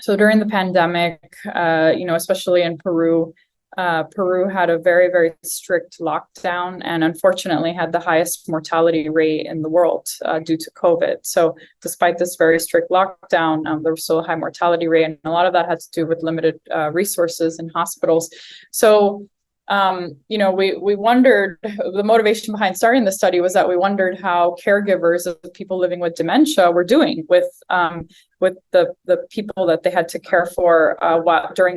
So during the pandemic, especially in Peru, Peru had a very, very strict lockdown and unfortunately had the highest mortality rate in the world due to COVID. So despite this very strict lockdown, there was still a high mortality rate, and a lot of that had to do with limited resources in hospitals. So we wondered, the motivation behind starting the study was that we wondered how caregivers of people living with dementia were doing with the people that they had to care for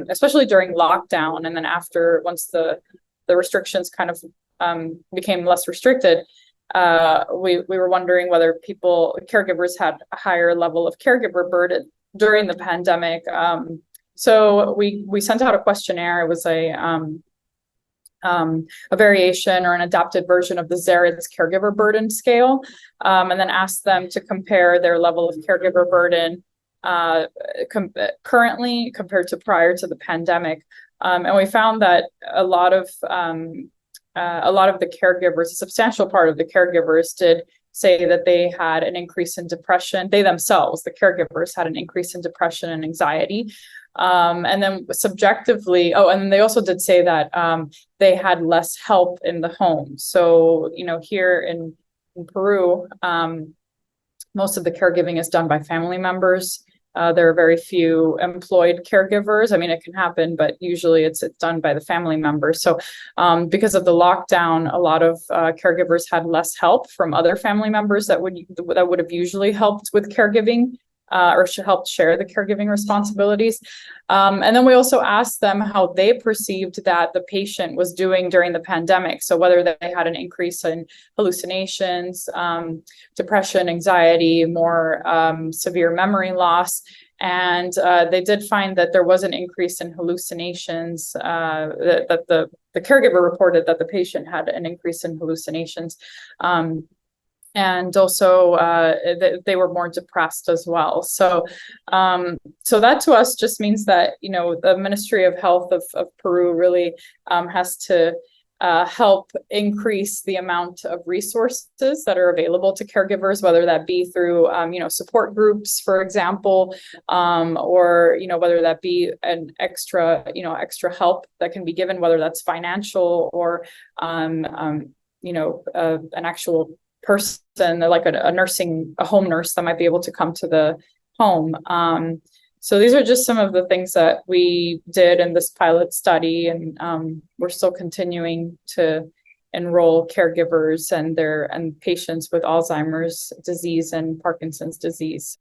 especially during lockdown, and then once the restrictions kind of became less restricted. We were wondering whether caregivers had a higher level of caregiver burden during the pandemic. So we sent out a questionnaire. It was a variation or an adapted version of the Zarit's caregiver burden scale, and then asked them to compare their level of caregiver burden currently compared to prior to the pandemic. And we found that a lot of the caregivers, a substantial part of the caregivers, did say that they had an increase in depression. They themselves, the caregivers, had an increase in depression and anxiety. And then subjectively, and they also did say that they had less help in the home. So, here in Peru, most of the caregiving is done by family members. There are very few employed caregivers. I mean, it can happen, but usually it's done by the family members. So because of the lockdown, a lot of caregivers had less help from other family members that would have usually helped with caregiving. Or helped share the caregiving responsibilities. And then we also asked them how they perceived that the patient was doing during the pandemic. So whether they had an increase in hallucinations, depression, anxiety, more severe memory loss. And they did find that there was an increase in hallucinations, that the caregiver reported that the patient had an increase in hallucinations. And also they were more depressed as well. So that to us just means that, the Ministry of Health of Peru really has to help increase the amount of resources that are available to caregivers, whether that be through, support groups, for example, or, whether that be an extra help that can be given, whether that's financial or, an actual person, like a home nurse that might be able to come to the home. So these are just some of the things that we did in this pilot study, and we're still continuing to enroll caregivers and patients with Alzheimer's disease and Parkinson's disease.